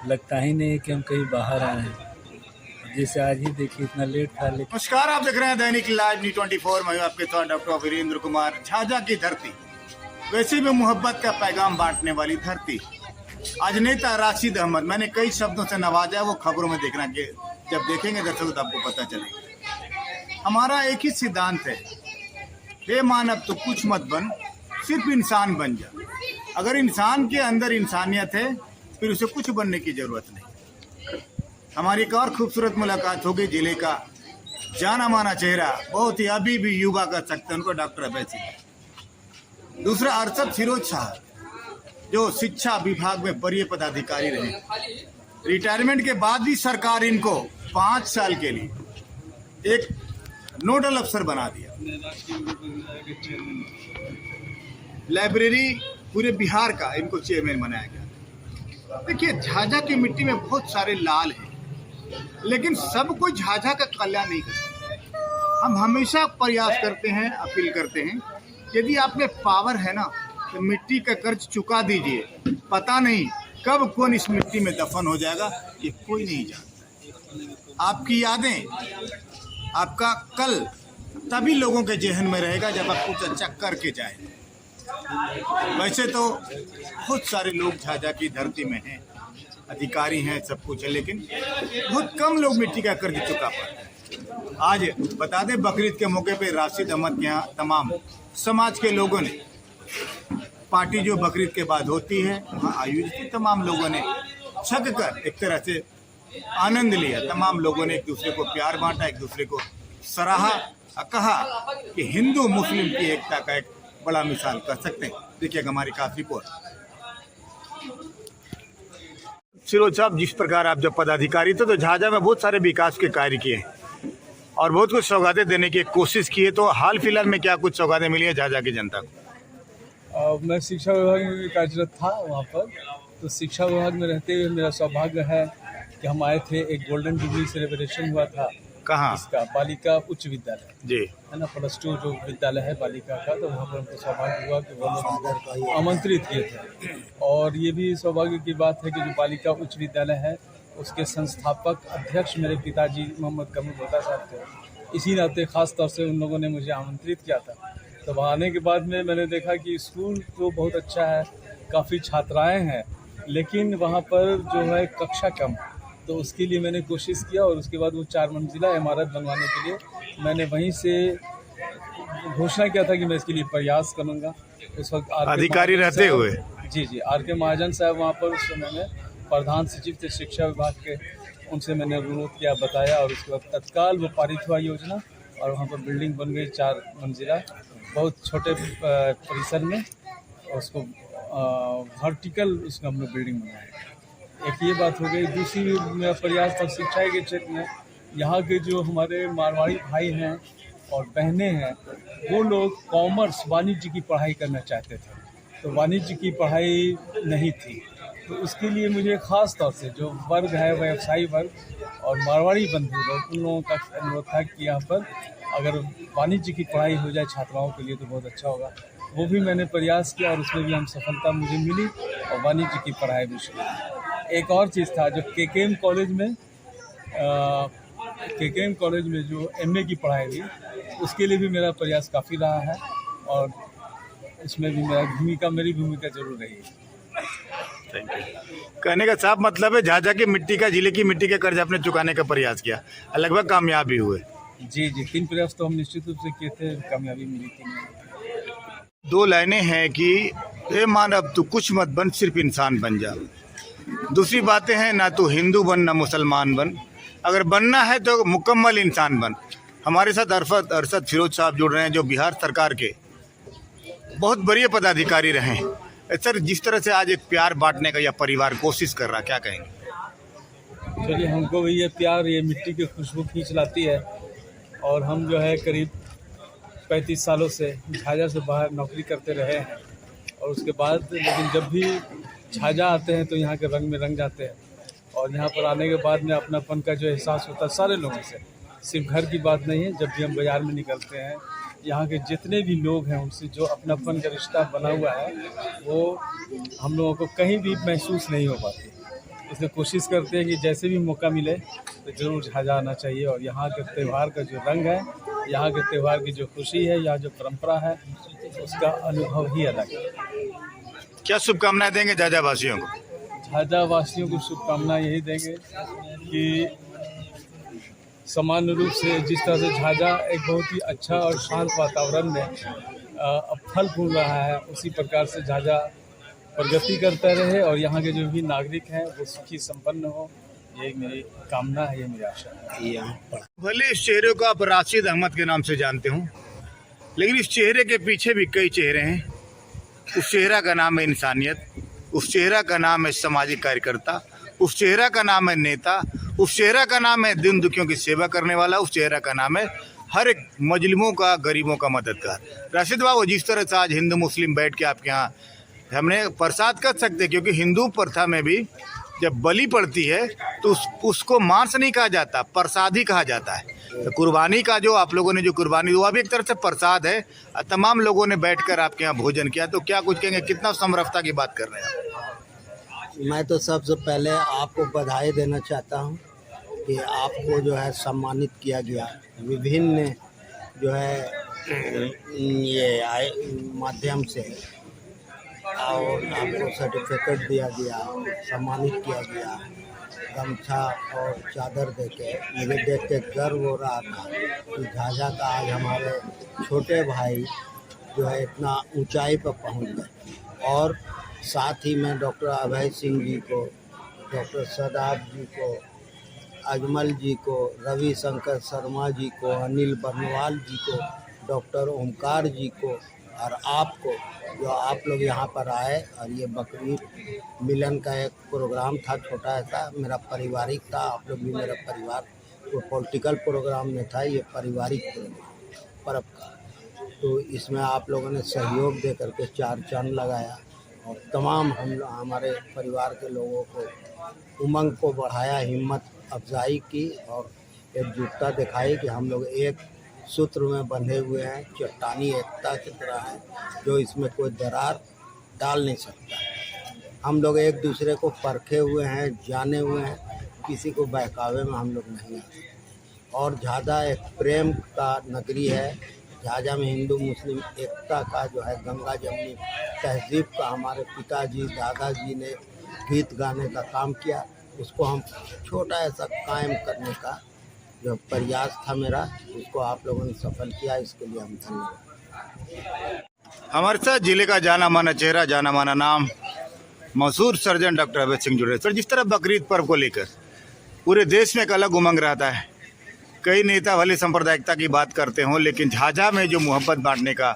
लगता ही नहीं है कि हम कहीं बाहर आए हैं। जैसे आज ही देखिए इतना लेट था लेकिन। नमस्कार, आप देख रहे हैं दैनिक लाइव न्यूज़ 24। मैं आपके साथ डॉक्टर वीरेंद्र कुमार। झाझा की धरती वैसे भी मोहब्बत का पैगाम बांटने वाली धरती। आज नेता राशिद अहमद, मैंने कई शब्दों से नवाजा, वो खबरों में देखना कि जब देखेंगे दर्शकों तो आपको पता चलेगा। हमारा एक ही सिद्धांत है, हे मानव तो कुछ मत बन, सिर्फ इंसान बन जा। अगर इंसान के अंदर इंसानियत है फिर उसे कुछ बनने की जरूरत नहीं। हमारी एक और खूबसूरत मुलाकात होगी जिले का जाना माना चेहरा, बहुत ही अभी भी युवा कर सकते हैं उनको, डॉक्टर अभय सिंह। दूसरा अरशद फिरोज साहब, जो शिक्षा विभाग में वरीय पदाधिकारी रहे। रिटायरमेंट के बाद भी सरकार इनको 5 साल के लिए एक नोडल अफसर बना दिया। लाइब्रेरी पूरे बिहार का इनको चेयरमैन बनाया गया। देखिए, झाझा की मिट्टी में बहुत सारे लाल हैं, लेकिन सब कोई झाझा का कल्याण नहीं कर सकते। हम हमेशा प्रयास करते हैं, अपील करते हैं, यदि आप में पावर है ना तो मिट्टी का कर्ज चुका दीजिए। पता नहीं कब कौन इस मिट्टी में दफन हो जाएगा, ये कोई नहीं जानता। आपकी यादें, आपका कल तभी लोगों के जहन में रहेगा जब आप कुछ अच्छा करके जाएं। वैसे तो बहुत सारे लोग झाझा की धरती में हैं, अधिकारी हैं, सब कुछ है, लेकिन बहुत कम लोग मिट्टी का कर्ज चुका पाते। आज बता दें, बकरीद के मौके पे राशिद अहमद के यहाँ तमाम समाज के लोगों ने, पार्टी जो बकरीद के बाद होती है वहाँ आयोजित, तमाम लोगों ने छक कर एक तरह से आनंद लिया। तमाम लोगों ने एक दूसरे को प्यार बांटा, एक दूसरे को सराहा, कहा कि हिंदू मुस्लिम की एकता का एक बड़ा मिसाल कर सकते हैं। देखिएगा हमारी खास रिपोर्ट। फिरोज साहब, जिस प्रकार आप जब पदाधिकारी थे तो झाझा में बहुत सारे विकास के कार्य किए और बहुत कुछ सौगातें देने की कोशिश की है, तो हाल फिलहाल में क्या कुछ सौगातें मिली है झाझा की जनता को? मैं शिक्षा विभाग में कार्यरत था वहाँ पर, तो शिक्षा विभाग में रहते हुए मेरा सौभाग्य है कि हम आए थे। एक गोल्डन जुबली सेलिब्रेशन हुआ था। कहाँ? इसका बालिका उच्च विद्यालय जी है ना, +2 जो विद्यालय है बालिका का, तो वहाँ पर हमको सौभाग्य हुआ कि वो लोग आमंत्रित किए थे। और ये भी सौभाग्य की बात है कि जो बालिका उच्च विद्यालय है उसके संस्थापक अध्यक्ष मेरे पिताजी मोहम्मद कमर बोता साहब थे। इसी नाते खास तौर से उन लोगों ने मुझे आमंत्रित किया था। तो वहाँ आने के बाद में मैंने देखा कि स्कूल तो बहुत अच्छा है, काफ़ी छात्राएँ हैं, लेकिन वहाँ पर जो है कक्षा कम। तो उसके लिए मैंने कोशिश किया और उसके बाद वो 4 मंजिला इमारत बनवाने के लिए मैंने वहीं से घोषणा किया था कि मैं इसके लिए प्रयास करूँगा। उस वक्त अधिकारी रहते हुए जी आर.के. महाजन साहब वहाँ पर उस समय में प्रधान सचिव थे शिक्षा विभाग के, उनसे मैंने अनुरोध किया, बताया, और उसके बाद तत्काल वो पारित हुआ योजना और वहाँ पर बिल्डिंग बन गई 4 मंजिला, बहुत छोटे परिसर में। उसको वर्टिकल उसका हमने बिल्डिंग बनाया। एक ये बात हो गई। दूसरी मेरा प्रयास था शिक्षा के क्षेत्र में। यहाँ के जो हमारे मारवाड़ी भाई हैं और बहनें हैं, वो लोग कॉमर्स वाणिज्य की पढ़ाई करना चाहते थे, तो वाणिज्य की पढ़ाई नहीं थी। तो उसके लिए मुझे ख़ास तौर से जो वर्ग है, व्यवसायी वर्ग और मारवाड़ी बंधु लोग, उन लोगों का अनुरोध था कि यहाँ पर अगर वाणिज्य की पढ़ाई हो जाए छात्राओं के लिए तो बहुत अच्छा होगा। वो भी मैंने प्रयास किया और उसमें भी हम सफलता मुझे मिली और वाणिज्य की पढ़ाई भी शुरू हुई। एक और चीज़ था, जो के.के.एम. कॉलेज में जो एमए की पढ़ाई हुई, उसके लिए भी मेरा प्रयास काफ़ी रहा है और इसमें भी मेरी भूमिका जरूर रही है। Thank you. कहने का साफ मतलब है झाझा की मिट्टी का, जिले की मिट्टी का कर्ज आपने चुकाने का प्रयास किया, लगभग कामयाब भी हुए। जी 3 प्रयास तो हम निश्चित रूप से किए थे, कामयाबी मिली थी। 2 लाइनें हैं कि हे मानव तू कुछ मत बन, सिर्फ इंसान बन जा। दूसरी बातें हैं, ना तो हिंदू बन ना मुसलमान बन, अगर बनना है तो मुकम्मल इंसान बन। हमारे साथ अरशद फिरोज साहब जुड़ रहे हैं, जो बिहार सरकार के बहुत बड़े पदाधिकारी रहे हैं। सर, जिस तरह से आज एक प्यार बांटने का यह परिवार कोशिश कर रहा, क्या कहेंगे? चलिए, हमको भी ये प्यार, ये मिट्टी की खुशबू खींच लाती है और हम जो है करीब 35 सालों से झाझा से बाहर नौकरी करते रहे हैं और उसके बाद लेकिन जब भी झाझा आते हैं तो यहाँ के रंग में रंग जाते हैं। और यहाँ पर आने के बाद में अपनापन का जो एहसास होता है सारे लोगों से, सिर्फ घर की बात नहीं है, जब भी हम बाज़ार में निकलते हैं यहाँ के जितने भी लोग हैं उनसे जो अपनापन का रिश्ता बना हुआ है वो हम लोगों को कहीं भी महसूस नहीं हो पाती। उसमें कोशिश करते हैं कि जैसे भी मौका मिले तो ज़रूर झाझा आना चाहिए। और यहाँ के त्यौहार का जो रंग है, यहाँ के त्यौहार की जो खुशी है, यहाँ जो परंपरा है, उसका अनुभव ही अलग है। क्या शुभकामनाएं देंगे झाझा वासियों को? झाझा वासियों को शुभकामनाएं यही देंगे कि सामान्य रूप से जिस तरह से झाझा एक बहुत ही अच्छा और शांत वातावरण में अब फल फूल रहा है, उसी प्रकार से झाझा प्रगति करता रहे और यहाँ के जो भी नागरिक हैं वो सुखी संपन्न हो। ये मेरी कामना है, ये मेरी आशा है। भले इस चेहरे को आप राशिद अहमद के नाम से जानते हो, लेकिन इस चेहरे के पीछे भी कई चेहरे हैं। उस चेहरा का नाम है इंसानियत, उस चेहरा का नाम है सामाजिक कार्यकर्ता, उस चेहरा का नाम है नेता, उस चेहरा का नाम है दीन दुखियों की सेवा करने वाला, उस चेहरा का नाम है हर एक मजलूमों का, गरीबों का मददगार। राशिद बाबू, जिस तरह से आज हिंदू मुस्लिम बैठ के आपके यहाँ हमने प्रसाद कर सकते, क्योंकि हिंदू प्रथा में भी जब बलि पड़ती है तो उसको मांस नहीं कहा जाता, प्रसाद ही कहा जाता है। तो कुर्बानी का जो आप लोगों ने जो कुर्बानी हुआ भी एक तरह से प्रसाद है। तमाम लोगों ने बैठकर आपके यहाँ भोजन किया, तो क्या कुछ कहेंगे, कितना समरसता की बात कर रहे हैं? मैं तो सबसे पहले आपको बधाई देना चाहता हूँ कि आपको जो है सम्मानित किया गया, विभिन्न जो है ये माध्यम से, और आपको सर्टिफिकेट दिया गया, सम्मानित किया गया, गमछा और चादर देके। मुझे देख के गर्व हो रहा था कि झाझा का आज हमारे छोटे भाई जो है इतना ऊंचाई पर पहुंच गए। और साथ ही मैं डॉक्टर अभय सिंह जी को, डॉक्टर सदाब जी को, अजमल जी को, रवि शंकर शर्मा जी को, अनिल बर्नवाल जी को, डॉक्टर ओमकार जी को और आपको, जो आप लोग यहाँ पर आए। और ये बकरीद मिलन का एक प्रोग्राम था, छोटा सा, मेरा पारिवारिक था। आप लोग भी मेरा परिवार, वो पॉलिटिकल प्रोग्राम में था, ये पारिवारिक पर्व का। तो इसमें आप लोगों ने सहयोग दे करके चार चांद लगाया और तमाम हमारे परिवार के लोगों को उमंग को बढ़ाया, हिम्मत अफजाई की और एकजुटता दिखाई कि हम लोग एक सूत्र में बंधे हुए हैं, चट्टानी एकता की तरह है, जो इसमें कोई दरार डाल नहीं सकता। हम लोग एक दूसरे को परखे हुए हैं, जाने हुए हैं, किसी को बहकावे में हम लोग नहीं आते। और झाझा एक प्रेम का नगरी है। झाझा में हिंदू मुस्लिम एकता का जो है गंगा जमनी तहजीब का हमारे पिताजी दादाजी ने गीत गाने का काम किया, उसको हम छोटा ऐसा कायम करने का जो प्रयास था मेरा, उसको आप लोगों ने सफल किया, इसके लिए हम धन्यवाद। हमारे साथ जिले का जाना माना चेहरा, जाना माना नाम, मशहूर सर्जन डॉक्टर अभय सिंह जुड़े। सर, जिस तरह बकरीद पर्व को लेकर पूरे देश में एक अलग उमंग रहता है, कई नेता भले सांप्रदायिकता की बात करते हों, लेकिन झाझा में जो मोहब्बत बांटने का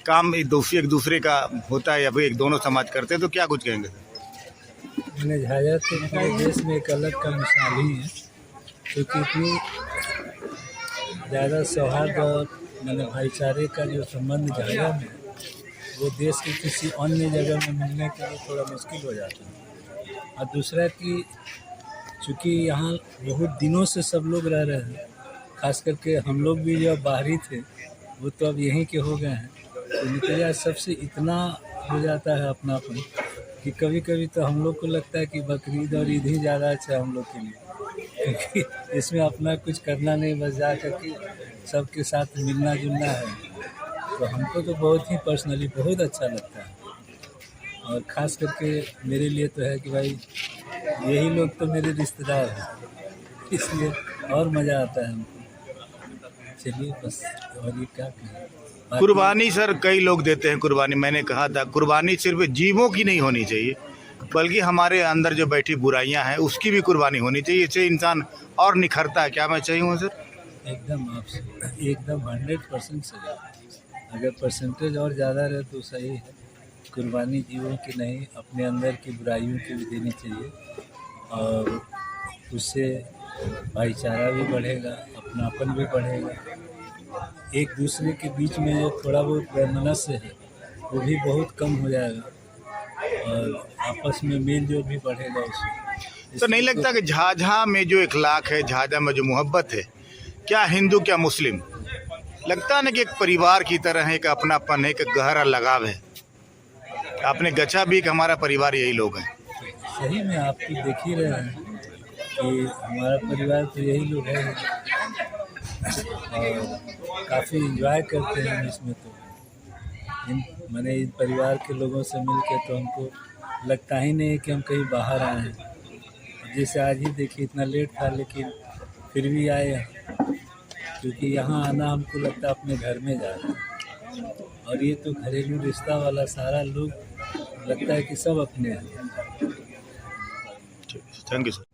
काम एक दूसरे का होता है या फिर एक दोनों समाज करते हैं, तो क्या कुछ कहेंगे? मैंने झाझा तो पूरे देश में एक अलग का मिसाल ही है, क्योंकि इतनी ज़्यादा सौहार्द और मैंने भाईचारे का जो संबंध झाझा में, वो देश के किसी अन्य जगह में मिलने के लिए थोड़ा मुश्किल हो जाता है। और दूसरा कि चूँकि यहाँ बहुत दिनों से सब लोग रह रहे हैं, खास करके हम लोग भी जब बाहरी थे वो तो अब यहीं के हो गए हैं, तो नतीजा सबसे इतना हो जाता है अपनापन कि कभी कभी तो हम लोग को लगता है कि बकरीद और ईद ही ज़्यादा अच्छा है हम लोग के लिए, क्योंकि इसमें अपना कुछ करना नहीं, बस जा करके सबके साथ मिलना जुलना है। तो हमको तो बहुत ही पर्सनली बहुत अच्छा लगता है। और ख़ास करके मेरे लिए तो है कि भाई यही लोग तो मेरे रिश्तेदार हैं, इसलिए और मज़ा आता है हमको। चलिए बस, और ये क्या कहें। कुर्बानी सर कई लोग देते हैं कुर्बानी, मैंने कहा था कुर्बानी सिर्फ जीवों की नहीं होनी चाहिए, बल्कि हमारे अंदर जो बैठी बुराइयां हैं उसकी भी कुर्बानी होनी चाहिए, इससे इंसान और निखरता है। क्या मैं सही हूँ सर? एकदम आपसे एकदम 100% सही। अगर परसेंटेज और ज़्यादा रहे तो सही है। कुर्बानी जीवों की नहीं, अपने अंदर की बुराइयों की भी देनी चाहिए, और उससे भाईचारा भी बढ़ेगा, अपनापन भी बढ़ेगा। एक दूसरे के बीच में जो थोड़ा बहुत वैमनस्य है वो भी बहुत कम हो जाएगा, और आपस में मेल जोल भी बढ़ेगा उसमें। तो नहीं लगता कि झाझा में जो इखलाक है, झाझा में जो मोहब्बत है, क्या हिंदू क्या मुस्लिम, लगता है ना कि एक परिवार की तरह है, एक अपनापन है, एक गहरा लगाव है। आपने गचा भी कि हमारा परिवार यही लोग हैं। सही में आप तो देख ही रहे हैं कि हमारा परिवार तो यही लोग है और काफ़ी एंजॉय करते हैं हम इसमें। तो मैंने इन परिवार के लोगों से मिल के तो हमको लगता ही नहीं कि हम कहीं बाहर आए हैं। जैसे आज ही देखिए इतना लेट था लेकिन फिर भी आए हैं, क्योंकि यहाँ आना हमको लगता है अपने घर में जा रहे हैं। और ये तो घरेलू रिश्ता वाला सारा लोग लगता है कि सब अपने हैं। Thank you sir.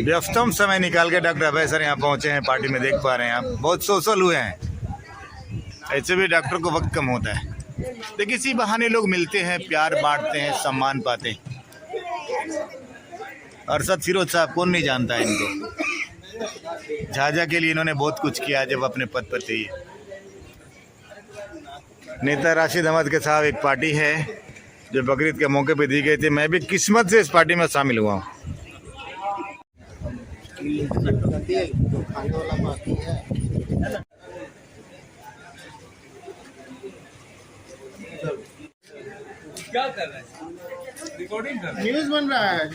व्यस्तम समय निकाल के डॉक्टर अभय सर यहाँ पहुँचे हैं, पार्टी में देख पा रहे हैं आप, बहुत सोशल हुए हैं। ऐसे भी डॉक्टर को वक्त कम होता है, देखिए इसी बहाने लोग मिलते हैं, प्यार बांटते हैं, सम्मान पाते हैं। अरशद फिरोज साहब कौन नहीं जानता है इनको। झाझा के लिए इन्होंने बहुत कुछ किया जब अपने पद पर थे। नेता राशिद अहमद के साथ एक पार्टी है जो बकरीद के मौके पे दी गई थी। मैं भी किस्मत से इस पार्टी में शामिल हुआ हूँ। क्या कर रहे हैं? रिकॉर्डिंग कर रहे हैं? न्यूज़ बन रहा है।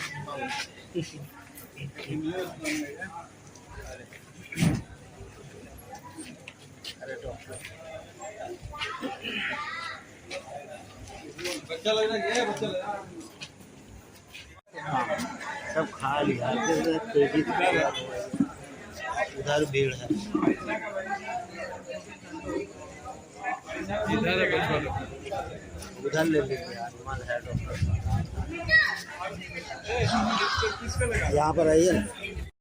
बच्चा लग रहा है, बच्चा लग रहा है। सब खा लिया, उधर भीड़ है। इधर है बच्चा। उधर ले लीजिए, है डॉक्टर यहाँ पर आइए।